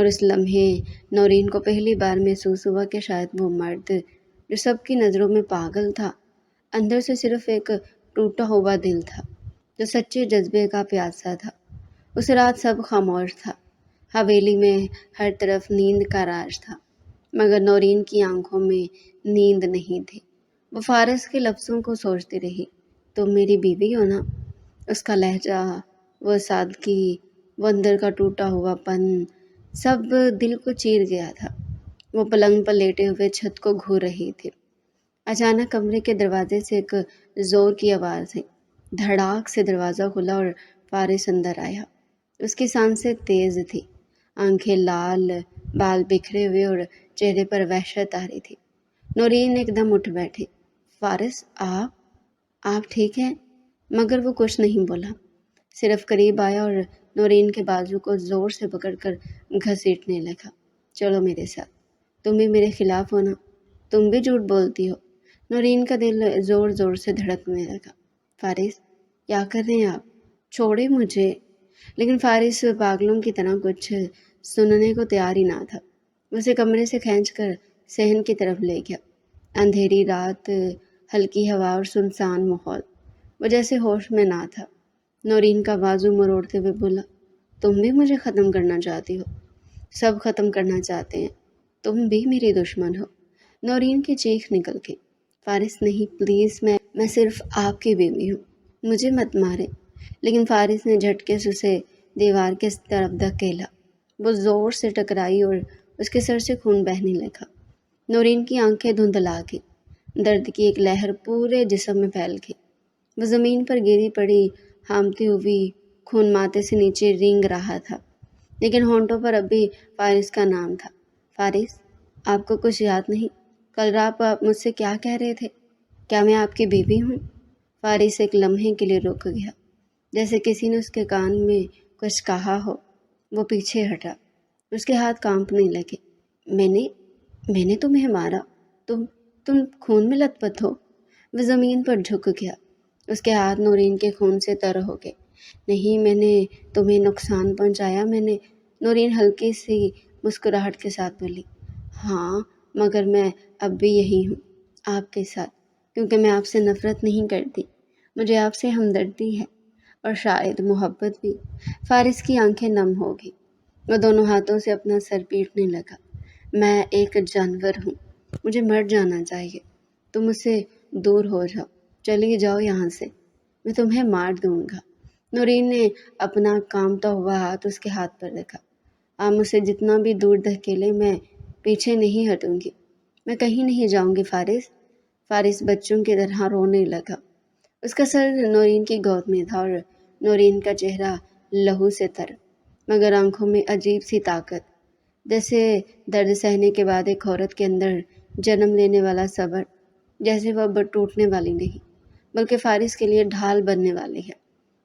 اور اس لمحے نورین کو پہلی بار محسوس ہوا کہ شاید وہ مرد جو سب کی نظروں میں پاگل تھا، اندر سے صرف ایک ٹوٹا ہوا دل تھا جو سچے جذبے کا پیاسا تھا۔ اس رات سب خاموش تھا، حویلی میں ہر طرف نیند کا راج تھا، مگر نورین کی آنکھوں میں نیند نہیں تھی۔ وہ فارس کے لفظوں کو سوچتی رہی، تم میری بیوی ہو نا؟ اس کا لہجہ، وہ سادگی، وہ اندر کا ٹوٹا ہوا پن، سب دل کو چیر گیا تھا۔ وہ پلنگ پر لیٹے ہوئے چھت کو گھور رہی تھی۔ اچانک کمرے کے دروازے سے ایک زور کی آواز آئی۔ دھڑاک سے دروازہ کھلا اور فارس اندر آیا۔ اس کی سانسیں تیز تھی، آنکھیں لال، بال بکھرے ہوئے اور چہرے پر وحشت آ رہی تھی۔ نورین ایک دم اٹھ بیٹھی۔ فارس، آپ ٹھیک ہیں؟ مگر وہ کچھ نہیں بولا، صرف قریب آیا اور نورین کے بازو کو زور سے پکڑ کر گھسیٹنے لگا۔ چلو میرے ساتھ، تم بھی میرے خلاف ہو نا؟ تم بھی جھوٹ بولتی ہو۔ نورین کا دل زور زور سے دھڑکنے لگا۔ فارس، کیا کر رہے ہیں آپ؟ چھوڑے مجھے۔ لیکن فارس پاگلوں کی طرح کچھ سننے کو تیار ہی نہ تھا۔ اسے کمرے سے کھینچ کر صحن کی طرف لے گیا۔ اندھیری رات، ہلکی ہوا اور سنسان ماحول، وہ جیسے ہوش میں نہ تھا۔ نورین کا بازو مروڑتے ہوئے بولا، تم بھی مجھے ختم کرنا چاہتی ہو؟ سب ختم کرنا چاہتے ہیں، تم بھی میری دشمن ہو۔ نورین کی چیخ نکل گئی۔ فارس، نہیں پلیز، میں صرف آپ کی بیوی ہوں، مجھے مت مارے۔ لیکن فارس نے جھٹکے سے اسے دیوار کے طرف دھکیلا۔ وہ زور سے ٹکرائی اور اس کے سر سے خون بہنے لگا۔ نورین کی آنکھیں دھندلا گئی، درد کی ایک لہر پورے جسم میں پھیل گئی۔ وہ زمین پر گری پڑی ہامتی ہوئی خون ماتے سے نیچے رینگ رہا تھا، لیکن ہونٹوں پر اب بھی فارس کا نام تھا۔ فارس، آپ کو کچھ یاد نہیں؟ کل رات آپ مجھ سے کیا کہہ رہے تھے؟ کیا میں آپ کی بیوی ہوں؟ فارس ایک لمحے کے لیے رک گیا، جیسے کسی نے اس کے کان میں کچھ کہا ہو۔ وہ پیچھے ہٹا، اس کے ہاتھ کانپنے لگے۔ میں نے تمہیں مارا؟ تم خون میں لت پت ہو؟ وہ زمین پر جھک گیا، اس کے ہاتھ نورین کے خون سے تر ہو گئے۔ نہیں، میں نے تمہیں نقصان پہنچایا، نورین ہلکی سی مسکراہٹ کے ساتھ بولی۔ ہاں، مگر میں اب بھی یہی ہوں آپ کے ساتھ، کیونکہ میں آپ سے نفرت نہیں کرتی، مجھے آپ سے ہمدردی ہے اور شاید محبت بھی۔ فارس کی آنکھیں نم ہو گئی، وہ دونوں ہاتھوں سے اپنا سر پیٹنے لگا۔ میں ایک جانور ہوں، مجھے مر جانا چاہیے، تم مجھ سے دور ہو جاؤ، چلی جاؤ یہاں سے، میں تمہیں مار دوں گا۔ نورین نے اپنا کانپتا ہوا ہاتھ اس کے ہاتھ پر رکھا۔ آپ مجھ سے جتنا بھی دور دھکیلیں، میں پیچھے نہیں ہٹوں گی، میں کہیں نہیں جاؤں گی فارس۔ فارس بچوں کی طرح رونے لگا۔ اس کا سر نورین کی گود میں تھا اور نورین کا چہرہ لہو سے تر، مگر آنکھوں میں عجیب سی طاقت، جیسے درد سہنے کے بعد ایک عورت کے اندر جنم لینے والا صبر، جیسے وہ اب ٹوٹنے والی نہیں، بلکہ فارس کے لیے ڈھال بننے والی ہے۔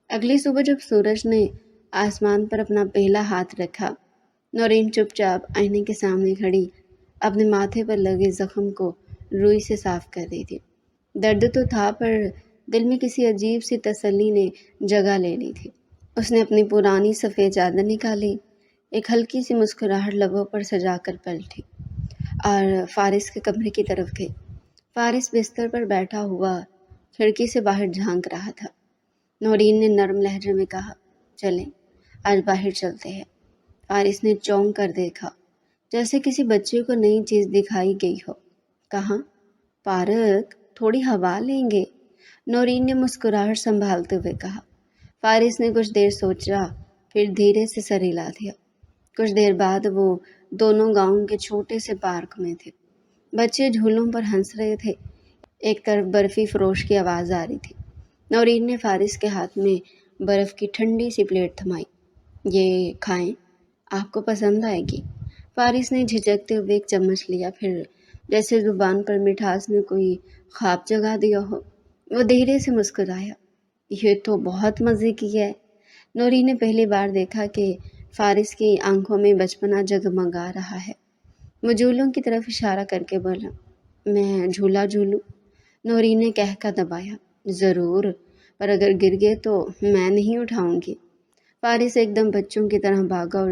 اگلی صبح جب سورج نے آسمان پر اپنا پہلا ہاتھ رکھا، نورین چپ چاپ آئینے کے سامنے کھڑی اپنے ماتھے پر لگے زخم کو روئی سے صاف کر رہی تھی۔ درد تو تھا، پر دل میں کسی عجیب سی تسلی نے جگہ لے لی تھی۔ اس نے اپنی پرانی سفید چادر نکالی، ایک ہلکی سی مسکراہٹ لبوں پر سجا کر پلٹی اور فارس کے کمرے کی طرف گئی۔ فارس بستر پر بیٹھا ہوا کھڑکی سے باہر جھانک رہا تھا۔ نورین نے نرم لہجے میں کہا، چلیں، آج باہر چلتے ہیں۔ فارس نے چونک کر دیکھا، جیسے کسی بچے کو نئی چیز دکھائی گئی ہو۔ کہاں؟ پارک، تھوڑی ہوا لیں گے، نورین نے مسکراہٹ سنبھالتے ہوئے کہا۔ فارس نے کچھ دیر سوچا، پھر دھیرے سے سر ہلا دیا۔ کچھ دیر بعد وہ دونوں گاؤں کے چھوٹے سے پارک میں تھے۔ بچے جھولوں پر ہنس رہے تھے، ایک طرف برفی فروش کی آواز آ رہی تھی۔ نورین نے فارس کے ہاتھ میں برف کی ٹھنڈی سی پلیٹ تھمائی۔ یہ کھائیں، آپ کو پسند آئے گی۔ فارس نے جھجکتے ہوئے ایک چمچ لیا، پھر جیسے زبان پر مٹھاس میں کوئی خواب جگا دیا ہو، وہ دھیرے سے مسکرایا۔ یہ تو بہت مزے کی ہے۔ نورین نے پہلی بار دیکھا کہ فارس کی آنکھوں میں بچپنا جگمگا رہا ہے۔ وہ جھولوں کی طرف اشارہ کر کے بولا، میں جھولا جھولوں؟ نورین نے کہہ دبایا، ضرور، پر اگر گر گئے تو میں نہیں اٹھاؤں گی۔ فارس ایک دم بچوں کی طرح بھاگا اور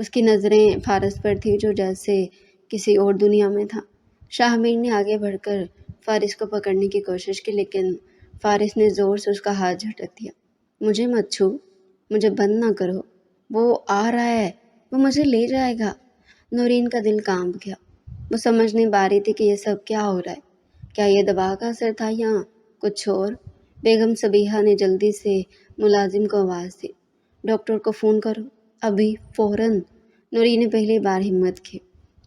اس کی نظریں فارس پر تھی جو جیسے کسی اور دنیا میں تھا۔ شاہ میر نے آگے بڑھ کر فارس کو پکڑنے کی کوشش کی، لیکن فارس نے زور سے اس کا ہاتھ جھٹک دیا۔ مجھے مت چھو، مجھے بند نہ کرو، وہ آ رہا ہے، وہ مجھے لے جائے گا۔ نورین کا دل کانپ گیا۔ وہ سمجھ نہیں پا رہی تھی کہ یہ سب کیا ہو رہا ہے۔ کیا یہ دوا کا اثر تھا یا کچھ اور؟ بیگم صبیحہ نے جلدی سے ملازم کو آواز دی، ڈاکٹر کو فون کرو، ابھی، فوراً۔ نورین نے پہلی بار ہمت کی،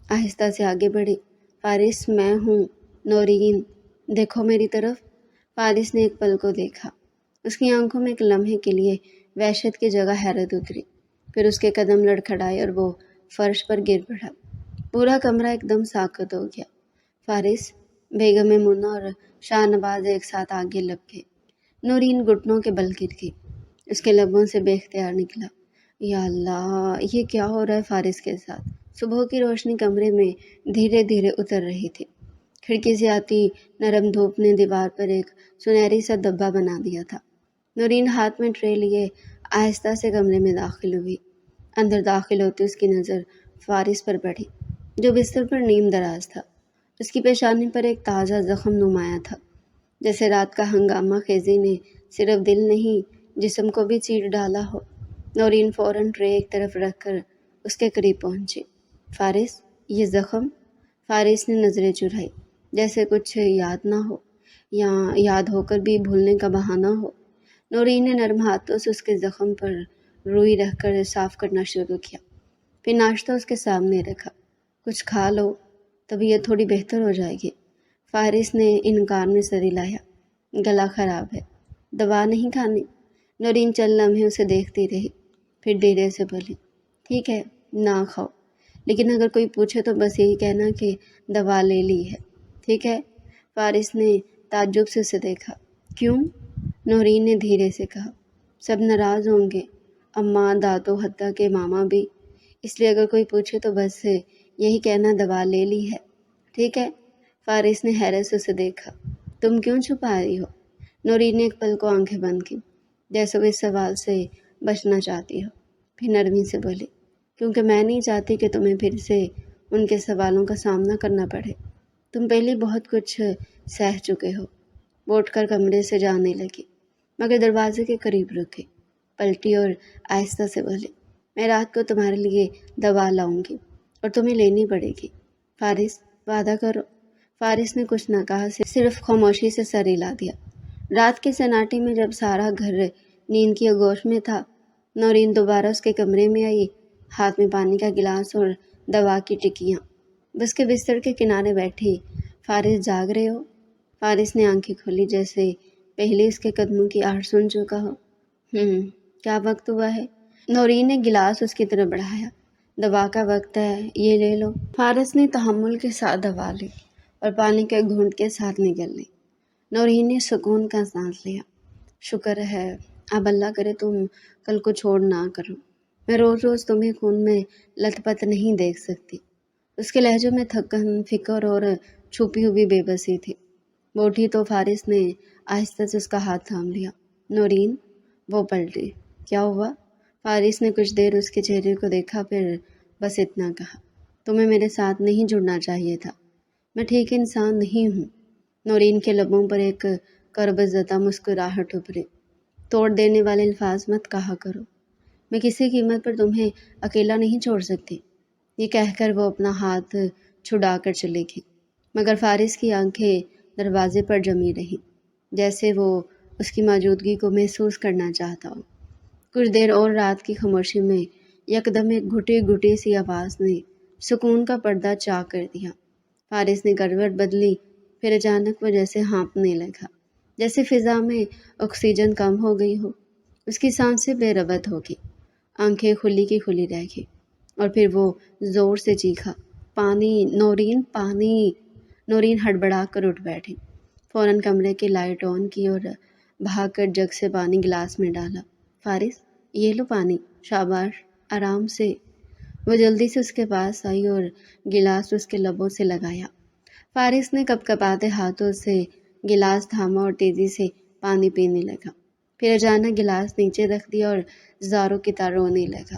آہستہ سے آگے بڑھی۔ فارس، میں ہوں۔ نورین، دیکھو میری طرف۔ فارس نے ایک پل کو دیکھا۔ اس کی آنکھوں میں ایک لمحے کے لیے وحشت کی جگہ حیرت اتری، پھر اس کے قدم لڑکھڑائے اور وہ فرش پر گر پڑا۔ پورا کمرہ ایک دم ساکت ہو گیا۔ فارس، بیگم میمونہ اور شاہ نواز ایک ساتھ آگے لپ گئے۔ نورین گھٹنوں کے بل گر گئی۔ اس کے لبوں سے بے اختیار نکلا، یا اللہ، یہ کیا ہو رہا ہے فارس کے ساتھ؟ صبح کی روشنی کمرے میں دھیرے دھیرے اتر رہی تھی۔ کھڑکی سے آتی نرم دھوپ نے دیوار پر ایک سنہری سا دھبا بنا دیا تھا۔ نورین ہاتھ میں ٹرے لیے آہستہ سے کمرے میں داخل ہوئی۔ اندر داخل ہوتی اس کی نظر فارس پر پڑی، جو بستر پر نیم دراز تھا۔ اس کی پیشانی پر ایک تازہ زخم نمایاں تھا، جیسے رات کا ہنگامہ خیزی نے صرف دل نہیں جسم کو بھی چیر ڈالا ہو۔ نورین فوراً ٹرے ایک طرف رکھ کر اس کے قریب پہنچی۔ فارس، یہ زخم؟ فارس نے نظریں چرائی، جیسے کچھ یاد نہ ہو یا یاد ہو کر بھی بھولنے کا بہانہ ہو۔ نورین نے نرم ہاتھوں سے اس کے زخم پر روئی رکھ کر صاف کرنا شروع کیا، پھر ناشتہ اس کے سامنے رکھا۔ کچھ کھا لو، طبیعت تھوڑی بہتر ہو جائے گی۔ فارس نے انکار میں سر ہلایا، گلا خراب ہے، دوا نہیں کھانی۔ نورین چند لمحے اسے دیکھتی رہی، پھر دھیرے سے بولی، ٹھیک ہے، نہ کھاؤ، لیکن اگر کوئی پوچھے تو بس یہی کہنا کہ دوا لے لی ہے، ٹھیک ہے؟ فارس نے تعجب سے اسے دیکھا۔ کیوں؟ نورین نے دھیرے سے کہا، سب ناراض ہوں گے، اماں، دادو، حتیٰ کہ ماما بھی، اس لیے اگر کوئی پوچھے تو بس یہی کہنا دوا لے لی ہے، ٹھیک ہے؟ فارس نے حیرت سے اسے دیکھا۔ تم کیوں چھپا رہی ہو؟ نورین نے ایک پل کو آنکھیں بند کی، جیسے وہ اس سوال سے بچنا چاہتی ہو، پھر نرمی سے بولی، کیونکہ میں نہیں چاہتی کہ تمہیں پھر سے ان کے سوالوں کا سامنا کرنا پڑے۔ تم پہلے بہت کچھ سہ چکے ہو۔ وہ اٹھ کر کمرے سے جانے لگی، مگر دروازے کے قریب رکی، پلٹی اور آہستہ سے بولی، میں رات کو تمہارے لیے دوا لاؤں گی اور تمہیں لینی پڑے گی۔ فارس، وعدہ کرو۔ فارس نے کچھ نہ کہا، صرف خاموشی سے سر ہلا دیا۔ رات کے سناٹے میں جب سارا گھر نیند کی آغوش میں تھا، نورین دوبارہ اس کے کمرے میں آئی، ہاتھ میں پانی کا گلاس اور دوا کی ٹکیاں۔ بس کے بستر کے کنارے بیٹھی، فارس، جاگ رہے ہو؟ فارس نے آنکھیں کھولی، جیسے پہلے اس کے قدموں کی آہٹ سن چکا ہو۔ کیا وقت ہوا ہے؟ نورین نے گلاس اس کی طرف بڑھایا۔ دوا کا وقت ہے، یہ لے لو۔ فارس نے تحمل کے ساتھ دوا لی اور پانی کے گھونٹ کے ساتھ نگل لی۔ نورین نے سکون کا سانس لیا۔ شکر ہے، اب اللہ کرے تم کل کو چھوڑ نہ کرو۔ میں روز روز تمہیں خون میں لت پت نہیں دیکھ سکتی۔ اس کے لہجے میں تھکن، فکر اور چھپی ہوئی بے بسی تھی۔ وہ اٹھی تو فارس نے آہستہ سے اس کا ہاتھ تھام لیا۔ نورین، وہ پلٹی۔ کیا ہوا؟ فارس نے کچھ دیر اس کے چہرے کو دیکھا، پھر بس اتنا کہا، تمہیں میرے ساتھ نہیں جڑنا چاہیے تھا، میں ٹھیک انسان نہیں ہوں۔ نورین کے لبوں پر ایک کرب زدہ مسکراہٹ ابھری۔ توڑ دینے والے الفاظ مت کہا کرو، میں کسی قیمت پر تمہیں اکیلا نہیں چھوڑ سکتی۔ یہ کہہ کر وہ اپنا ہاتھ چھڑا کر چلے گی، مگر فارس کی آنکھیں دروازے پر جمی رہیں، جیسے وہ اس کی موجودگی کو محسوس کرنا چاہتا ہو۔ کچھ دیر اور رات کی خاموشی میں یکدم ایک گھٹی گھٹی سی آواز نے سکون کا پردہ چاک کر دیا۔ فارس نے کروٹ بدلی، پھر اچانک وہ جیسے ہانپنے لگا، جیسے فضا میں آکسیجن کم ہو گئی ہو۔ اس کی سانسیں بے ربط ہو گئی، آنکھیں کھلی کی کھلی رہ گئی، اور پھر وہ زور سے چیخا، پانی، نورین، پانی! نورین ہڑبڑا کر اٹھ بیٹھی، فوراً کمرے کی لائٹ آن کی اور بھاگ کر جگ سے پانی گلاس میں ڈالا۔ فارس، یہ لو پانی، شاباش، آرام سے۔ وہ جلدی سے اس کے پاس آئی اور گلاس اس کے لبوں سے لگایا۔ فارس نے کپ کپاتے ہاتھوں سے گلاس تھاما اور تیزی سے پانی پینے لگا، پھر اچانک گلاس نیچے رکھ دیا اور زاروں کی طرح رونے لگا۔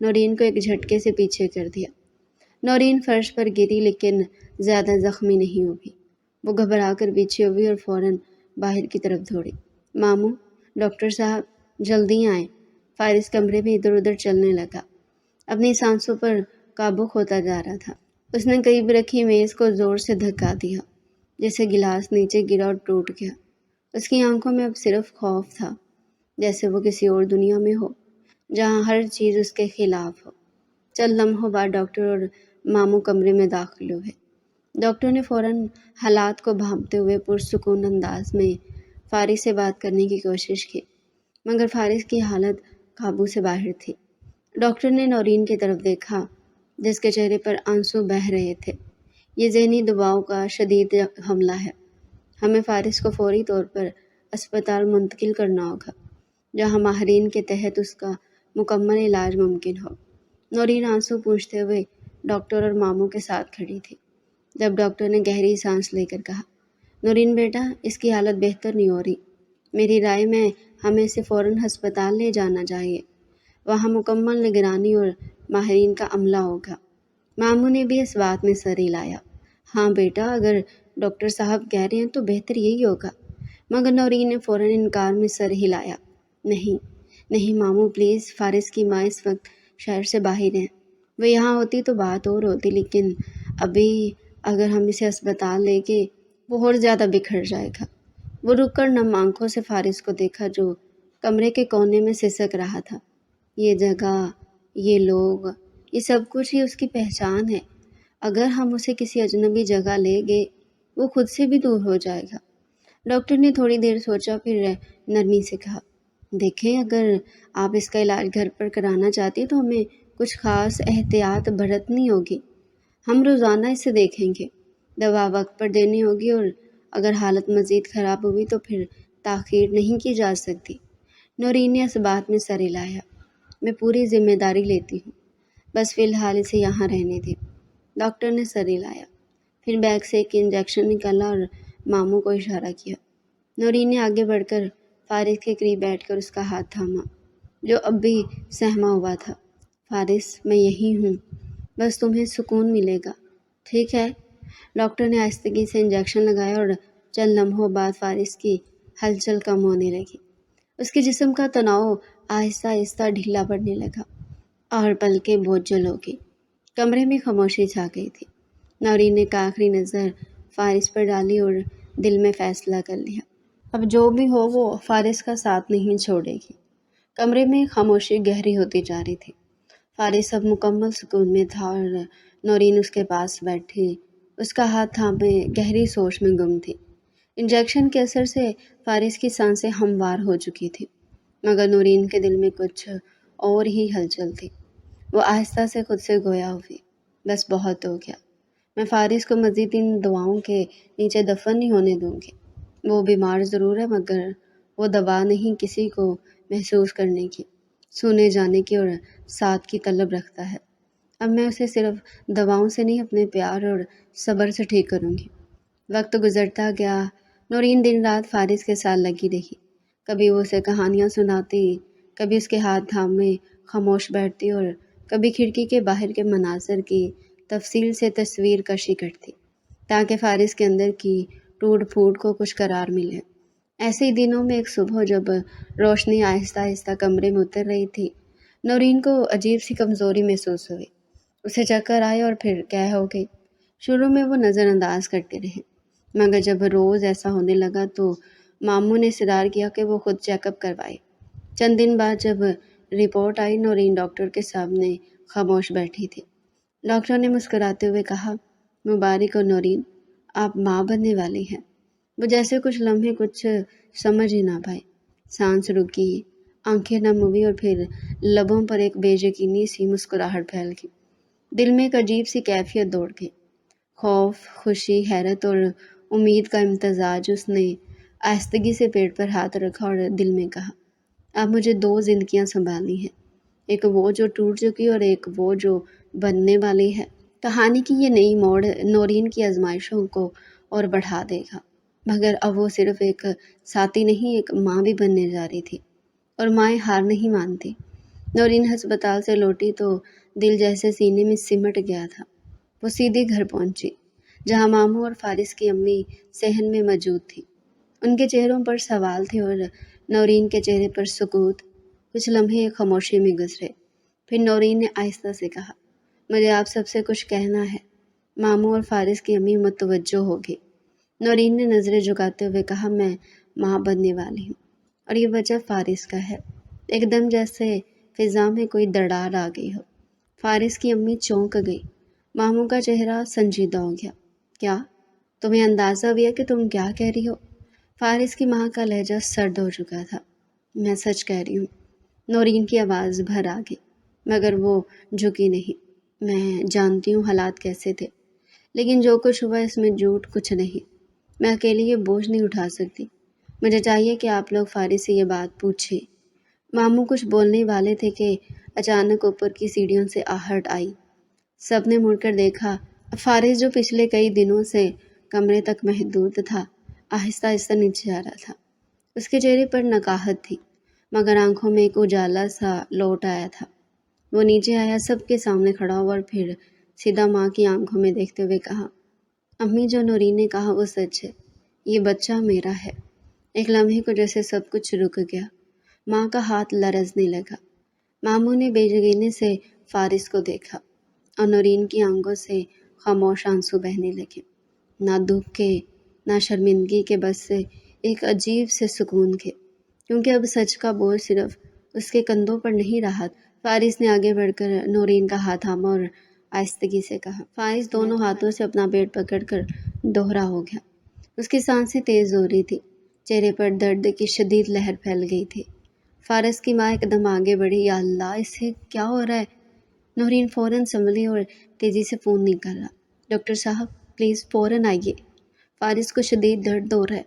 نورین کو ایک جھٹکے سے پیچھے کر دیا۔ نورین فرش پر گری لیکن زیادہ زخمی نہیں ہوئی۔ وہ گھبرا کر پیچھے ہوئی اور فوراً باہر کی طرف دوڑی۔ ماموں، ڈاکٹر صاحب، جلدی آئیں۔ فارس کمرے میں ادھر ادھر چلنے لگا، اپنی سانسوں پر قابو کھوتا جا رہا تھا۔ اس نے قریب رکھی میز کو زور سے دھکا دیا، جیسے گلاس نیچے گرا اور ٹوٹ گیا۔ اس کی آنکھوں میں اب صرف خوف تھا، جیسے وہ کسی اور دنیا میں ہو، جہاں ہر چیز اس کے خلاف ہو۔ چند لمحوں بعد ڈاکٹر اور ماموں کمرے میں داخل ہوئے۔ ڈاکٹر نے فوراً حالات کو بھانپتے ہوئے پرسکون انداز میں فارس سے بات کرنے کی کوشش کی، مگر فارس کی حالت قابو سے باہر تھی۔ ڈاکٹر نے نورین کی طرف دیکھا، جس کے چہرے پر آنسو بہہ رہے تھے۔ یہ ذہنی دباؤ کا شدید حملہ ہے۔ ہمیں فارس کو فوری طور پر اسپتال منتقل کرنا ہوگا، جہاں ماہرین کے تحت اس کا مکمل علاج ممکن ہو۔ نورین آنسو پوچھتے ہوئے ڈاکٹر اور ماموں کے ساتھ کھڑی تھی۔ جب ڈاکٹر نے گہری سانس لے کر کہا، نورین بیٹا، اس کی حالت بہتر نہیں ہو رہی۔ میری رائے میں ہمیں اسے فوراً ہسپتال لے جانا چاہیے۔ وہاں مکمل نگرانی اور ماہرین کا عملہ ہوگا۔ ماموں نے بھی اس بات میں سر ہلایا۔ ہاں بیٹا، اگر ڈاکٹر صاحب کہہ رہے ہیں تو بہتر یہی ہوگا۔ مگر نورین نے فوراً انکار میں سر ہلایا۔ نہیں نہیں ماموں پلیز، فارس کی ماں اس وقت شہر سے باہر ہیں۔ وہ یہاں ہوتی تو بات اور ہوتی، لیکن ابھی اگر ہم اسے اسپتال لے گئے وہ اور زیادہ بکھر جائے گا۔ وہ رک کر نم آنکھوں سے فارس کو دیکھا، جو کمرے کے کونے میں سسک رہا تھا۔ یہ جگہ، یہ لوگ، یہ سب کچھ ہی اس کی پہچان ہے۔ اگر ہم اسے کسی اجنبی جگہ لے گئے وہ خود سے بھی دور ہو جائے گا۔ ڈاکٹر نے تھوڑی دیر سوچا، پھر نرمی سے کہا، دیکھیں اگر آپ اس کا علاج گھر پر کرانا چاہتی ہیں تو ہمیں کچھ خاص احتیاط برتنی ہوگی۔ ہم روزانہ اسے دیکھیں گے، دوا وقت پر دینی ہوگی، اور اگر حالت مزید خراب ہوئی تو پھر تاخیر نہیں کی جا سکتی۔ نورین نے اس بات میں سر ہلایا۔ میں پوری ذمہ داری لیتی ہوں، بس فی الحال اسے یہاں رہنے دیں۔ ڈاکٹر نے سر ہلایا، پھر بیگ سے ایک انجیکشن نکالا اور ماموں کو اشارہ کیا۔ نورین نے آگے بڑھ کر فارس کے قریب بیٹھ کر اس کا ہاتھ تھاما، جو اب بھی سہما ہوا تھا۔ فارس، میں یہی ہوں، بس تمہیں سکون ملے گا، ٹھیک ہے؟ ڈاکٹر نے آہستگی سے انجیکشن لگایا اور چند لمحوں بعد فارس کی ہلچل کم ہونے لگی۔ اس کے جسم کا تناؤ آہستہ آہستہ ڈھیلا پڑنے لگا اور پلکیں بوجھل ہو گئی۔ کمرے میں خاموشی چھا گئی تھی۔ نورین نے ایک آخری نظر فارس پر ڈالی اور دل میں فیصلہ کر لیا، اب جو بھی ہو وہ فارس کا ساتھ نہیں چھوڑے گی۔ کمرے میں خاموشی گہری ہوتی جا رہی تھی۔ فارس اب مکمل سکون میں تھا اور نورین اس کے پاس بیٹھی، اس کا ہاتھ تھامے گہری سوچ میں گم تھی۔ انجیکشن کے اثر سے فارس کی سانسیں ہموار ہو چکی تھی، مگر نورین کے دل میں کچھ اور ہی ہلچل تھی۔ وہ آہستہ سے خود سے گویا ہوئی، بس بہت ہو گیا، میں فارس کو مزید ان دواؤں کے نیچے دفن نہیں ہونے دوں گی۔ وہ بیمار ضرور ہے، مگر وہ دوا نہیں کسی کو محسوس کرنے کی، سونے جانے کی اور ساتھ کی طلب رکھتا ہے۔ اب میں اسے صرف دواؤں سے نہیں، اپنے پیار اور صبر سے ٹھیک کروں گی۔ وقت گزرتا گیا۔ نورین دن رات فارس کے ساتھ لگی رہی۔ کبھی وہ اسے کہانیاں سناتی، کبھی اس کے ہاتھ تھامے خاموش بیٹھتی اور کبھی کھڑکی کے باہر کے مناظر کی تفصیل سے تصویر کشی کرتی، تاکہ فارس کے اندر کی ٹوٹ پھوٹ کو کچھ قرار ملے۔ ایسے ہی دنوں میں ایک صبح جب روشنی آہستہ آہستہ کمرے میں اتر رہی تھی، نورین کو عجیب سی کمزوری محسوس ہوئی۔ اسے چکر آئے اور پھر قے ہو گئی۔ شروع میں وہ نظر انداز کرتے رہے، مگر جب روز ایسا ہونے لگا تو ماموں نے اصرار کیا کہ وہ خود چیک اپ کروائے۔ چند دن بعد جب رپورٹ آئی، نورین ڈاکٹر کے سامنے خاموش بیٹھی تھی۔ ڈاکٹر نے مسکراتے ہوئے کہا، مبارک ہو نورین، آپ ماں بننے والی ہیں۔ وہ جیسے کچھ لمحے کچھ سمجھ ہی نہ پائے، سانس رکی، آنکھیں نم ہوئی اور پھر لبوں پر ایک بے یقینی سی مسکراہٹ پھیل گئی۔ دل میں ایک عجیب سی کیفیت دوڑ گئی، خوف، خوشی، حیرت اور امید کا امتزاج۔ اس نے آہستگی سے پیٹ پر ہاتھ رکھا اور دل میں کہا، اب مجھے دو زندگیاں سنبھالنی ہیں، ایک وہ جو ٹوٹ چکی اور ایک وہ جو بننے والی ہے۔ کہانی کی یہ نئی موڑ نورین کی آزمائشوں کو اور بڑھا دے گا، مگر اب وہ صرف ایک ساتھی نہیں، ایک ماں بھی بننے جا رہی تھی، اور مائیں ہار نہیں مانتی۔ نورین ہسپتال سے لوٹی تو دل جیسے سینے میں سمٹ گیا تھا۔ وہ سیدھی گھر پہنچی جہاں ماموں اور فارس کی امی صحن میں موجود تھی۔ ان کے چہروں پر سوال تھے اور نورین کے چہرے پر سکوت۔ کچھ لمحے خاموشی میں گزرے، پھر نورین نے آہستہ سے کہا، مجھے آپ سب سے کچھ کہنا ہے۔ ماموں اور فارس کی امی متوجہ ہو گئی۔ نورین نے نظریں جھکاتے ہوئے کہا، میں ماں بننے والی ہوں اور یہ بچہ فارس کا ہے۔ ایک دم جیسے فضا میں کوئی دراڑ آ گئی ہو۔ فارس کی امی چونک گئی۔ ماموں کا چہرہ سنجیدہ ہو گیا۔ کیا تمہیں اندازہ ہوا کہ تم کیا کہہ رہی ہو؟ فارس کی ماں کا لہجہ سرد ہو چکا تھا۔ میں سچ کہہ رہی ہوں۔ نورین کی آواز بھر آ گئی، مگر وہ جھکی نہیں۔ میں جانتی ہوں حالات کیسے تھے، لیکن جو کچھ ہوا اس میں جھوٹ کچھ نہیں۔ میں اکیلی یہ بوجھ نہیں اٹھا سکتی۔ مجھے چاہیے کہ آپ لوگ فارس سے یہ بات پوچھیں۔ ماموں کچھ بولنے والے تھے کہ اچانک اوپر کی سیڑھیوں سے آہٹ آئی۔ سب نے مڑ کر دیکھا۔ فارس جو پچھلے کئی دنوں سے کمرے تک محدود تھا، آہستہ آہستہ نیچے آ رہا تھا۔ اس کے چہرے پر نکاہت تھی، مگر آنکھوں میں ایک اجالا سا لوٹ آیا تھا۔ وہ نیچے آیا، سب کے سامنے کھڑا ہوا اور پھر سیدھا ماں کی آنکھوں میں دیکھتے ہوئے کہا، امی جو نورین نے کہا وہ سچ ہے، یہ بچہ میرا ہے۔ ایک لمحے کو جیسے سب کچھ رک گیا۔ ماں کا ہاتھ لرزنے لگا۔ ماموں نے بے یقینی سے فارس کو دیکھا اور نورین کی آنکھوں سے خاموش آنسو بہنے لگے، نہ دکھ کے نہ شرمندگی کے، بس سے ایک عجیب سے سکون کے، کیونکہ اب سچ کا بوجھ صرف اس کے کندھوں پر نہیں رہا۔ فارس نے آگے بڑھ کر نورین کا ہاتھ تھاما اور آہستگی سے کہا۔ فارس دونوں ہاتھوں سے اپنا پیٹ پکڑ کر دوہرا ہو گیا۔ اس کی سانسیں تیز ہو رہی تھی، چہرے پر درد کی شدید لہر پھیل گئی تھی۔ فارس کی ماں ایک دم آگے بڑھی، یا اللہ اسے کیا ہو رہا ہے؟ نورین فوراً سنبھلی اور تیزی سے فون نکالا۔ ڈاکٹر صاحب پلیز فوراً آئیے، فارس کو شدید درد ہو رہا ہے۔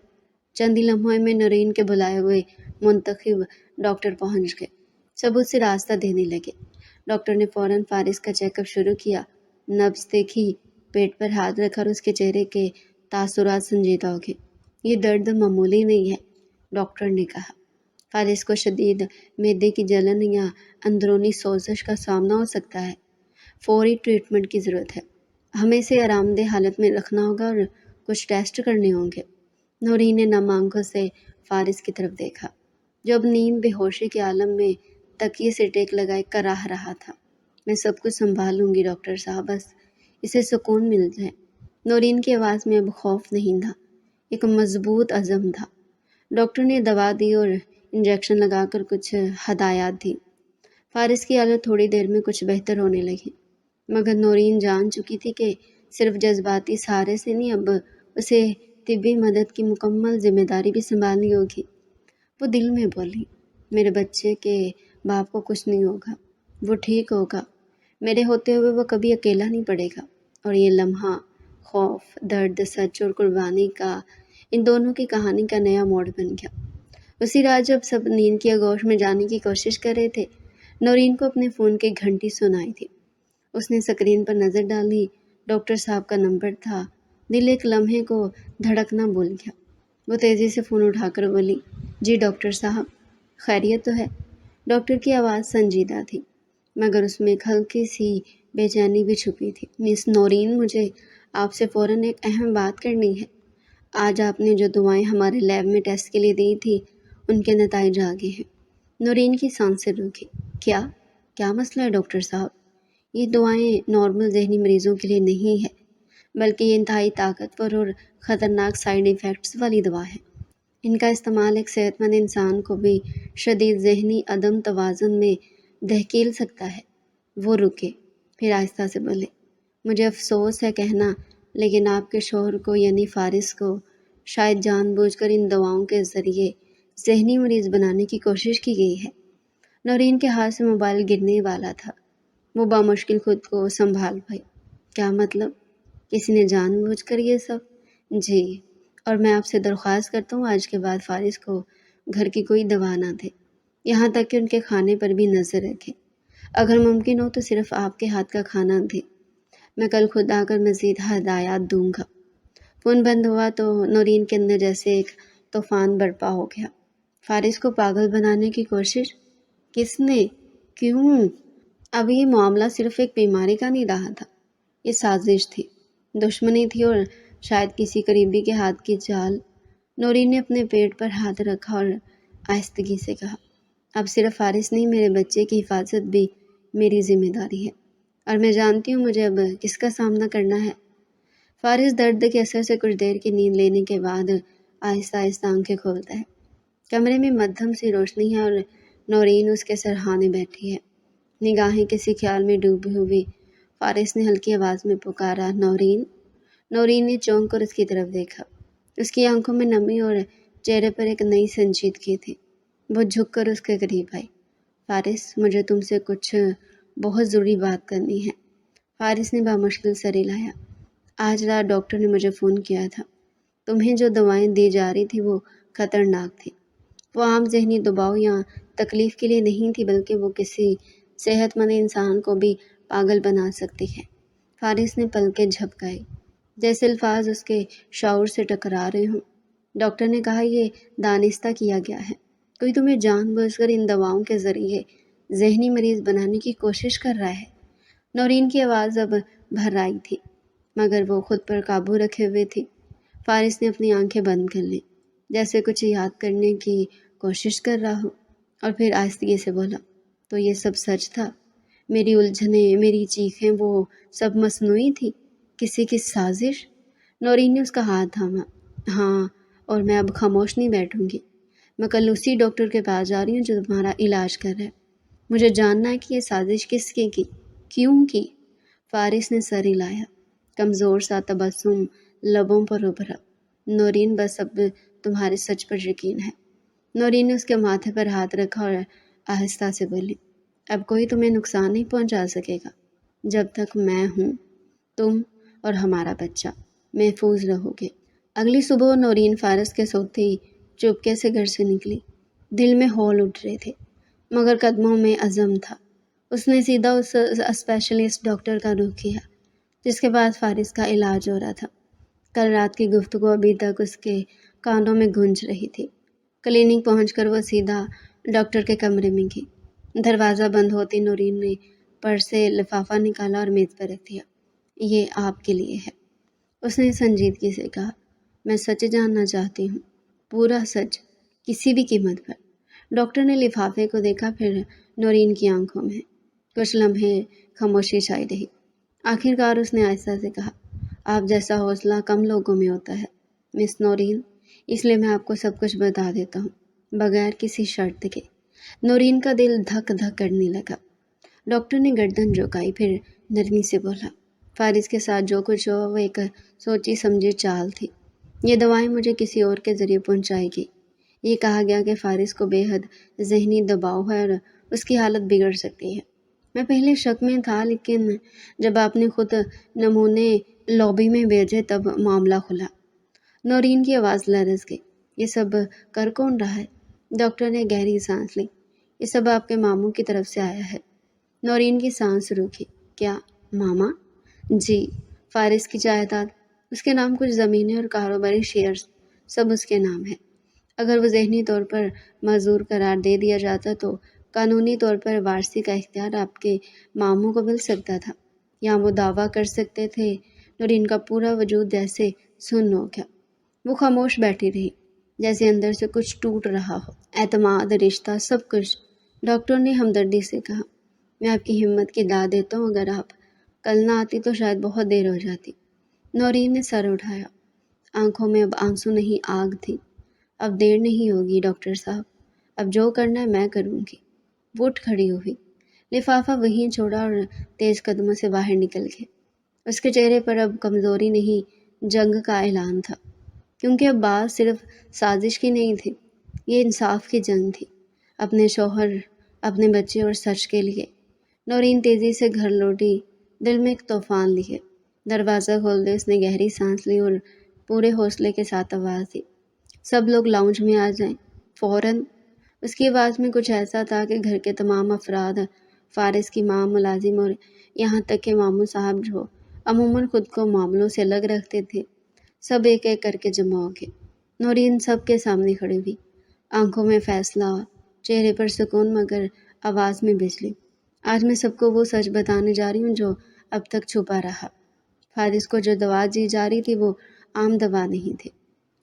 چند ہی لمحوں میں نورین کے بلائے ہوئے منتخب ڈاکٹر پہنچ گئے۔ سب اسے راستہ دینے لگے۔ ڈاکٹر نے فوراً فارس کا چیک اپ شروع کیا، نبض دیکھی، پیٹ پر ہاتھ رکھا اور اس کے چہرے کے تاثرات سنجیدہ ہو گئے۔ یہ درد معمولی نہیں ہے، ڈاکٹر نے کہا۔ فارس کو شدید معدے کی جلن یا اندرونی سوزش کا سامنا ہو سکتا ہے۔ فوری ٹریٹمنٹ کی ضرورت ہے۔ ہمیں اسے آرام دہ حالت میں رکھنا ہوگا اور کچھ ٹیسٹ کرنے ہوں گے۔ نورین نے نم آنکھوں سے فارس کی طرف دیکھا، جو اب نیند بے ہوشی کے عالم میں تکیے سے ٹیک لگائے کراہ رہا تھا۔ میں سب کچھ سنبھال لوں گی ڈاکٹر صاحب، بس اسے سکون مل جائے۔ نورین کی آواز میں اب خوف نہیں تھا، ایک مضبوط عزم تھا۔ ڈاکٹر نے دوا دی اور انجیکشن لگا کر کچھ ہدایات دی۔ فارس کی حالت تھوڑی دیر میں کچھ بہتر ہونے لگی، مگر نورین جان چکی تھی کہ صرف جذباتی سہارے سے نہیں، اب اسے طبی مدد کی مکمل ذمہ داری بھی سنبھالنی ہوگی۔ وہ دل میں بولی، میرے بچے کے باپ کو کچھ نہیں ہوگا، وہ ٹھیک ہوگا۔ میرے ہوتے ہوئے وہ کبھی اکیلا نہیں پڑے گا۔ اور یہ لمحہ خوف، درد، سچ اور قربانی کا، ان دونوں کی کہانی کا نیا موڑ بن گیا۔ اسی رات جب سب نیند کی آغوش میں جانے کی کوشش کر رہے تھے، نورین کو اپنے فون کی گھنٹی سنائی تھی۔ اس نے اسکرین پر نظر ڈالی، ڈاکٹر صاحب کا نمبر تھا۔ دل ایک لمحے کو دھڑکنا بھول گیا۔ وہ تیزی سے فون اٹھا کر بولی، جی ڈاکٹر صاحب، خیریت تو ہے؟ ڈاکٹر کی آواز سنجیدہ تھی، مگر اس میں ایک ہلکی سی بے چینی بھی چھپی تھی۔ مس نورین، مجھے آپ سے فوراً ایک اہم بات کرنی ہے۔ آج آپ نے جو دعائیں ہمارے لیب میں ٹیسٹ کے لیے دی تھی، ان کے نتائج آ گئے ہیں۔ نورین کی سانسیں رکی۔ کیا مسئلہ ہے ڈاکٹر صاحب؟ یہ دعائیں نارمل ذہنی مریضوں کے لیے نہیں ہے، بلکہ یہ انتہائی طاقتور اور خطرناک سائیڈ ایفیکٹس والی دوا ہے۔ ان کا استعمال ایک صحت مند انسان کو بھی شدید ذہنی عدم توازن میں دھکیل سکتا ہے۔ وہ رکے، پھر آہستہ سے بولے، مجھے افسوس ہے کہنا، لیکن آپ کے شوہر کو یعنی فارس کو شاید جان بوجھ کر ان دواؤں کے ذریعے ذہنی مریض بنانے کی کوشش کی گئی ہے۔ نورین کے ہاتھ سے موبائل گرنے والا تھا۔ وہ بامشکل خود کو سنبھال پائی۔ کیا مطلب؟ کسی نے جان بوجھ کر یہ سب؟ جی، اور میں آپ سے درخواست کرتا ہوں آج کے بعد فارس کو گھر کی کوئی دوا نہ دے، یہاں تک کہ ان کے کھانے پر بھی نظر رکھے۔ اگر ممکن ہو تو صرف آپ کے ہاتھ کا کھانا دے۔ میں کل خود آ کر مزید ہدایات دوں گا۔ فون بند ہوا تو نورین کے اندر جیسے ایک طوفان برپا ہو گیا۔ فارس کو پاگل بنانے کی کوشش؟ کس نے؟ کیوں؟ اب یہ معاملہ صرف ایک بیماری کا نہیں رہا تھا، یہ سازش تھی، دشمنی تھی اور شاید کسی قریبی کے ہاتھ کی چال۔ نورین نے اپنے پیٹ پر ہاتھ رکھا اور آہستگی سے کہا، اب صرف فارس نہیں، میرے بچے کی حفاظت بھی میری ذمہ داری ہے، اور میں جانتی ہوں مجھے اب کس کا سامنا کرنا ہے۔ فارس درد کے اثر سے کچھ دیر کی نیند لینے کے بعد آہستہ آہستہ آنکھیں کھولتا ہے۔ کمرے میں مدھم سی روشنی ہے اور نورین اس کے سرہانے بیٹھی ہے، نگاہیں کسی خیال میں ڈوبی ہوئی۔ فارس نے ہلکی آواز میں پکارا، نورین۔ نورین نے چونک کر اس کی طرف دیکھا، اس کی آنکھوں میں نمی اور چہرے پر ایک نئی سنجیدگی تھی۔ وہ جھک کر اس کے قریب آئی۔ فارس، مجھے تم سے کچھ بہت ضروری بات کرنی ہے۔ فارس نے بامشکل سر ہلایا۔ آج رات ڈاکٹر نے مجھے فون کیا تھا، تمہیں جو دوائیں دی جا رہی تھی وہ خطرناک تھی۔ وہ عام ذہنی دباؤ یا تکلیف کے لیے نہیں تھی، بلکہ وہ کسی صحت مند انسان کو بھی پاگل بنا سکتی ہے۔ فارس نے پلکیں جھپکائی، جیسے الفاظ اس کے شعور سے ٹکرا رہے ہوں۔ ڈاکٹر نے کہا، یہ دانستہ کیا گیا ہے، کوئی تمہیں جان بوجھ کر ان دواؤں کے ذریعے ذہنی مریض بنانے کی کوشش کر رہا ہے۔ نورین کی آواز اب بھر آئی تھی، مگر وہ خود پر قابو رکھے ہوئے تھی۔ فارس نے اپنی آنکھیں بند کر لیں، جیسے کچھ یاد کرنے کی کوشش کر رہا ہو، اور پھر آہستگی سے بولا، تو یہ سب سچ تھا؟ میری الجھنیں، میری چیخیں، وہ سب مصنوعی تھی، کسی کی سازش؟ نورین نے اس کا ہاتھ تھاما۔ ہاں، اور میں اب خاموش نہیں بیٹھوں گی۔ میں کل اسی ڈاکٹر کے پاس جا رہی ہوں جو تمہارا علاج کر رہا ہے۔ مجھے جاننا ہے کہ یہ سازش کس کی، کیوں کی؟ فارس نے سر ہلایا، کمزور سا تبسم لبوں پر ابھرا۔ نورین، بس اب تمہارے سچ پر یقین ہے۔ نورین نے اس کے ماتھے پر ہاتھ رکھا اور آہستہ سے بولی، اب کوئی تمہیں نقصان نہیں پہنچا سکے گا۔ جب تک میں ہوں، تم اور ہمارا بچہ محفوظ رہو گے۔ اگلی صبح نورین فارس کے سوتے ہی چپکے سے گھر سے نکلی۔ دل میں ہول اٹھ رہے تھے، مگر قدموں میں عزم تھا۔ اس نے سیدھا اس اسپیشلسٹ ڈاکٹر کا رخ کیا جس کے بعد فارس کا علاج ہو رہا تھا۔ کل رات کی گفتگو ابھی تک اس کے کانوں میں گونج رہی تھی۔ کلینک پہنچ کر وہ سیدھا ڈاکٹر کے کمرے میں گئی۔ دروازہ بند ہوتی نورین نے پرس سے لفافہ نکالا اور میز پر رکھ دیا۔ یہ آپ کے لیے ہے، اس نے سنجیدگی سے کہا۔ میں سچ جاننا چاہتی ہوں، پورا سچ، کسی بھی قیمت پر۔ ڈاکٹر نے لفافے کو دیکھا، پھر نورین کی آنکھوں میں۔ کچھ لمحے خاموشی چھائی رہی۔ آخرکار اس نے آہستہ سے کہا، آپ جیسا حوصلہ کم لوگوں میں ہوتا ہے مس نورین، اس لیے میں آپ کو سب کچھ بتا دیتا ہوں، بغیر کسی شرط کے۔ نورین کا دل دھک دھک کرنے لگا۔ ڈاکٹر نے گردن جھکائی، پھر نرمی سے بولا، فارس کے ساتھ جو کچھ ہوا وہ ایک سوچی سمجھی چال تھی۔ یہ دوائیں مجھے کسی اور کے ذریعے پہنچائے گی۔ یہ کہا گیا کہ فارس کو بے حد ذہنی دباؤ ہے اور اس کی حالت بگڑ سکتی ہے۔ میں پہلے شک میں تھا، لیکن جب آپ نے خود نمونے لابی میں بھیجے تب معاملہ کھلا۔ نورین کی آواز لرز گئی۔ یہ سب کر کون رہا ہے؟ ڈاکٹر نے گہری سانس لی۔ یہ سب آپ کے ماموں کی طرف سے آیا ہے۔ نورین کی سانس روکی۔ کیا ماما؟ جی، فارس کی جائیداد، اس کے نام کچھ زمینیں اور کاروباری شیئرز، سب اس کے نام ہے۔ اگر وہ ذہنی طور پر معذور قرار دے دیا جاتا تو قانونی طور پر وارثی کا اختیار آپ کے ماموں کو مل سکتا تھا، یا وہ دعویٰ کر سکتے تھے۔ نورین کا پورا وجود جیسے سن ہو گیا۔ وہ خاموش بیٹھی رہی، جیسے اندر سے کچھ ٹوٹ رہا ہو۔ اعتماد، رشتہ، سب کچھ۔ ڈاکٹر نے ہمدردی سے کہا، میں آپ کی ہمت کی داد دیتا ہوں، اگر آپ کل نہ آتی تو شاید بہت دیر ہو جاتی۔ نورین نے سر اٹھایا، آنکھوں میں اب آنسو نہیں آگ تھی۔ اب دیر نہیں ہوگی ڈاکٹر صاحب، اب جو کرنا ہے میں کروں گی۔ وہ اٹھ کھڑی ہوئی، لفافہ وہیں چھوڑا اور تیز قدموں سے باہر نکل گئے۔ اس کے چہرے پر اب کمزوری نہیں، جنگ کا اعلان تھا، کیونکہ اب بات صرف سازش کی نہیں تھی، یہ انصاف کی جنگ تھی، اپنے شوہر، اپنے بچے اور سچ کے لیے۔ نورین تیزی سے گھر لوٹی، دل میں ایک طوفان لیے۔ دروازہ کھولتے اس نے گہری سانس لی اور پورے حوصلے کے ساتھ آواز دی، سب لوگ لاؤنج میں آ جائیں، فوراً۔ اس کی آواز میں کچھ ایسا تھا کہ گھر کے تمام افراد، فارس کی ماں، ملازم اور یہاں تک کہ ماموں صاحب جو عموماً خود کو معاملوں سے الگ رکھتے تھے، سب ایک ایک کر کے جمع ہو گئے۔ نورین سب کے سامنے کھڑی ہوئی، آنکھوں میں فیصلہ، چہرے پر سکون، مگر آواز میں بجلی۔ آج میں سب کو وہ سچ بتانے جا رہی ہوں جو اب تک چھپا رہا۔ فارس کو جو دوا دی جا رہی تھی وہ عام دوا نہیں تھی،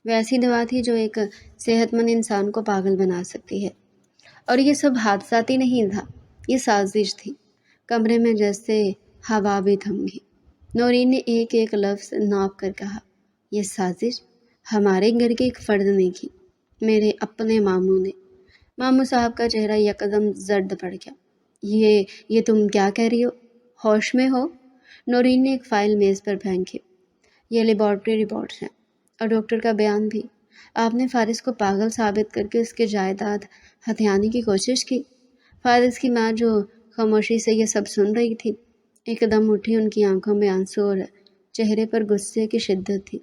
وہ ایسی دوا تھی جو ایک صحت مند انسان کو پاگل بنا سکتی ہے۔ اور یہ سب حادثاتی نہیں تھا، یہ سازش تھی۔ کمرے میں جیسے ہوا بھی تھم گئی۔ نورین نے ایک ایک لفظ ناپ کر کہا، یہ سازش ہمارے گھر کے ایک فرد نے کی، میرے اپنے ماموں نے۔ ماموں صاحب کا چہرہ یکدم زرد پڑ گیا۔ یہ تم کیا کہہ رہی ہو؟ ہوش میں ہو؟ نورین نے ایک فائل میز پر پھینکی۔ یہ لیبارٹری رپورٹس ہیں اور ڈاکٹر کا بیان بھی۔ آپ نے فارس کو پاگل ثابت کر کے اس کے جائیداد ہتھیانے کی کوشش کی۔ فارس کی ماں جو خاموشی سے یہ سب سن رہی تھی، ایک دم اٹھی، ان کی آنکھوں میں آنسو اور چہرے پر غصے کی شدت تھی۔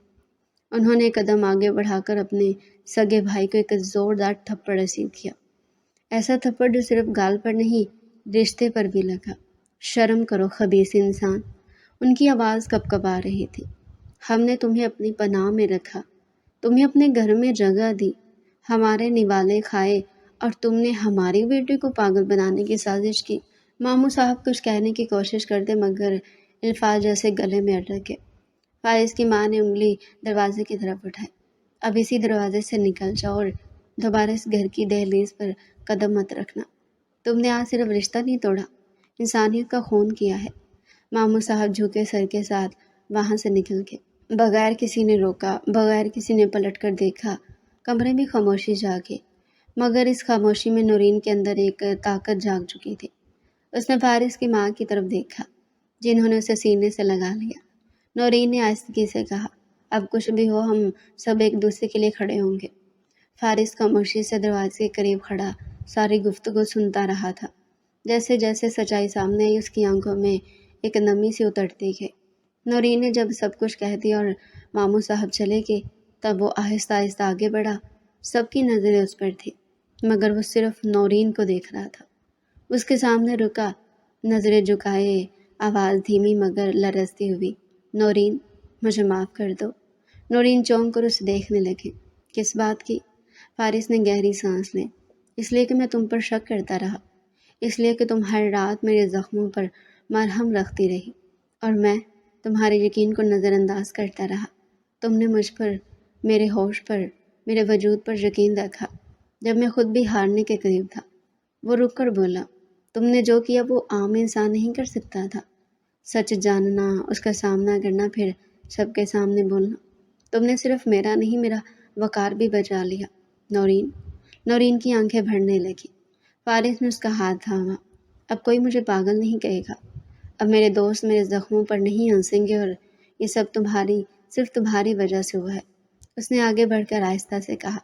انہوں نے ایک قدم آگے بڑھا کر اپنے سگے بھائی کو ایک زوردار تھپڑ رسید کیا، ایسا تھپڑ جو صرف گال پر نہیں رشتے پر بھی لگا۔ شرم کرو خبیث انسان، ان کی آواز کپ کپ آ رہی تھی۔ ہم نے تمہیں اپنی پناہ میں رکھا، تمہیں اپنے گھر میں جگہ دی، ہمارے نوالے کھائے، اور تم نے ہماری بیٹی کو پاگل بنانے کی سازش کی۔ ماموں صاحب کچھ کہنے کی کوشش کرتے مگر الفاظ جیسے گلے میں اٹک گئے۔ فارس کی ماں نے انگلی دروازے کی طرف اٹھائی۔ اب اسی دروازے سے نکل جاؤ اور دوبارہ اس گھر کی دہلیز پر قدم مت رکھنا۔ تم نے آج صرف رشتہ نہیں توڑا، انسانیت کا خون کیا ہے۔ ماموں صاحب جھکے سر کے ساتھ وہاں سے نکل گئے، بغیر کسی نے روکا، بغیر کسی نے پلٹ کر دیکھا۔ کمرے میں خاموشی جا گئی، مگر اس خاموشی میں نورین کے اندر ایک طاقت جاگ چکی تھی۔ اس نے فارس کی ماں کی طرف دیکھا، جنہوں نے اسے سینے سے لگا لیا۔ نورین نے آہستگی سے کہا، اب کچھ بھی ہو ہم سب ایک دوسرے کے لیے کھڑے ہوں گے۔ فارس خاموشی سے دروازے کے قریب کھڑا ساری گفتگو سنتا رہا تھا۔ جیسے جیسے سچائی سامنے آئی، اس کی آنکھوں میں ایک نمی سی اترتی گئی۔ نورین نے جب سب کچھ کہہ دیا اور ماموں صاحب چلے گئے، تب وہ آہستہ آہستہ آگے بڑھا۔ سب کی نظریں اس پر تھی، مگر وہ صرف نورین کو دیکھ رہا تھا۔ اس کے سامنے رکا، نظریں جھکائے، آواز دھیمی مگر لرزتی ہوئی، نورین مجھے معاف کر دو۔ نورین چونک کر اسے دیکھنے لگی۔ کس بات کی؟ فارس نے گہری سانس لی۔ اس لیے کہ میں تم پر شک کرتا رہا، اس لیے کہ تم ہر رات میرے زخموں پر مرہم رکھتی رہی، اور میں تمہارے یقین کو نظر انداز کرتا رہا۔ تم نے مجھ پر، میرے ہوش پر، میرے وجود پر یقین رکھا جب میں خود بھی ہارنے کے قریب تھا۔ وہ رک کر بولا، تم نے جو کیا وہ عام انسان نہیں کر سکتا تھا۔ سچ جاننا، اس کا سامنا کرنا، پھر سب کے سامنے بولنا۔ تم نے صرف میرا نہیں، میرا وقار بھی بچا لیا۔ نورین کی آنکھیں بھرنے لگی۔ فارس نے اس کا ہاتھ تھاما۔ اب کوئی مجھے پاگل نہیں کہے گا، اب میرے دوست میرے زخموں پر نہیں ہنسیں گے، اور یہ سب صرف تمہاری وجہ سے ہوا ہے۔ اس نے آگے بڑھ کر آہستہ سے کہا،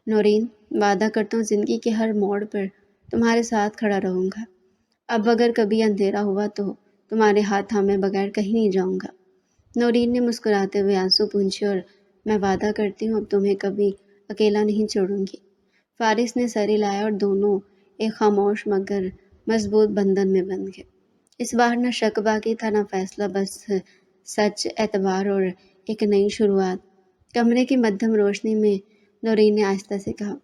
نورین وعدہ کرتا ہوں زندگی کے ہر موڑ پر تمہارے ساتھ کھڑا رہوں گا۔ اب اگر کبھی اندھیرا ہوا تو تمہارے ہاتھ تھامے بغیر کہیں نہیں جاؤں گا۔ نورین نے مسکراتے ہوئے آنسو پونچھے، اور میں وعدہ کرتی ہوں اب تمہیں کبھی اکیلا نہیں چھوڑوں گی۔ فارس نے سر ہلایا اور دونوں ایک خاموش مگر مضبوط بندھن میں بندھ گئے۔ اس بار نہ شک باقی تھا، نہ فیصلہ، بس سچ، اعتبار اور ایک نئی شروعات۔ کمرے کی مدھم روشنی میں نورین نے آہستہ سے کہا،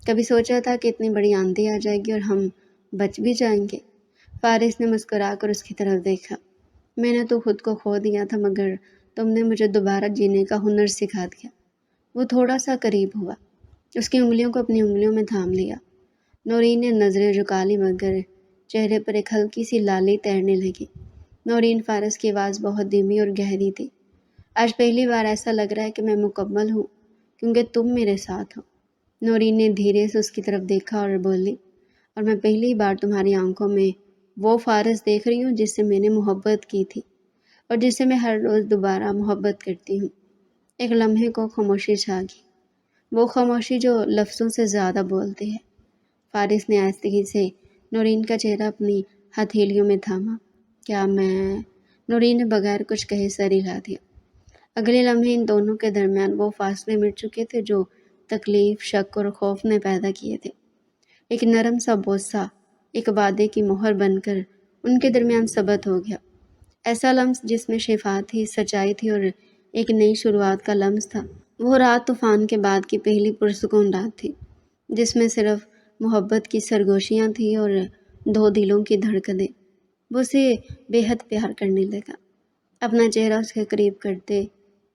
کبھی سوچا تھا کہ اتنی بڑی آندھی آ جائے گی اور ہم بچ بھی جائیں گے؟ فارس نے مسکرا کر اس کی طرف دیکھا۔ میں نے تو خود کو کھو دیا تھا، مگر تم نے مجھے دوبارہ جینے کا ہنر سکھا دیا۔ وہ تھوڑا سا قریب ہوا، اس کی انگلیوں کو اپنی انگلیوں میں تھام لیا۔ نورین نے نظریں جھکا لی مگر چہرے پر ایک ہلکی سی لالی تیرنے لگی۔ نورین، فارس کی آواز بہت دھیمی اور گہری تھی، آج پہلی بار ایسا لگ رہا ہے کہ میں مکمل ہوں کیونکہ تم میرے ساتھ ہو۔ نورین نے دھیرے سے اس کی طرف دیکھا اور بولی، اور میں پہلی بار تمہاری آنکھوں میں وہ فارس دیکھ رہی ہوں جس سے میں نے محبت کی تھی اور جس سے میں ہر روز دوبارہ محبت کرتی ہوں۔ ایک لمحے کو خاموشی چھا گئی، وہ خاموشی جو لفظوں سے زیادہ بولتی ہے۔ فارس نے آہستگی سے نورین کا چہرہ اپنی ہتھیلیوں میں تھاما۔ کیا میں؟ نورین نے بغیر کچھ کہے سر ہلا دیا۔ اگلے لمحے ان دونوں کے درمیان وہ فاصلے مٹ چکے تھے جو تکلیف، شک اور خوف نے پیدا کیے تھے۔ ایک نرم سا بوسہ ایک وعدے کی مہر بن کر ان کے درمیان ثبت ہو گیا۔ ایسا لمس جس میں شفا تھی، سچائی تھی اور ایک نئی شروعات کا لمس تھا۔ وہ رات طوفان کے بعد کی پہلی پرسکون رات تھی، جس میں صرف محبت کی سرگوشیاں تھیں اور دو دلوں کی دھڑکنیں۔ وہ اسے بے حد پیار کرنے لگا۔ اپنا چہرہ اس کے قریب کرتے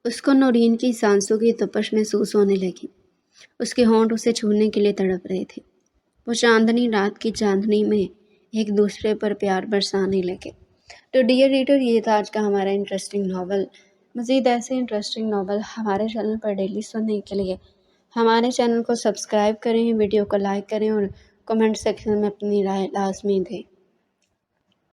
اس کو نورین کی سانسوں کی تپش محسوس ہونے لگی۔ اس کے ہونٹ اسے چھونے کے لیے تڑپ رہے تھے۔ وہ چاندنی رات کی چاندنی میں ایک دوسرے پر پیار برسانے لگے۔ تو ڈیئر ریڈر، یہ تھا آج کا ہمارا انٹرسٹنگ ناول۔ مزید ایسے انٹرسٹنگ ناول ہمارے چینل پر ڈیلی سننے کے لیے ہمارے چینل کو سبسکرائب کریں، ویڈیو کو لائک کریں اور کمنٹ سیکشن میں اپنی رائے لازمی دیں۔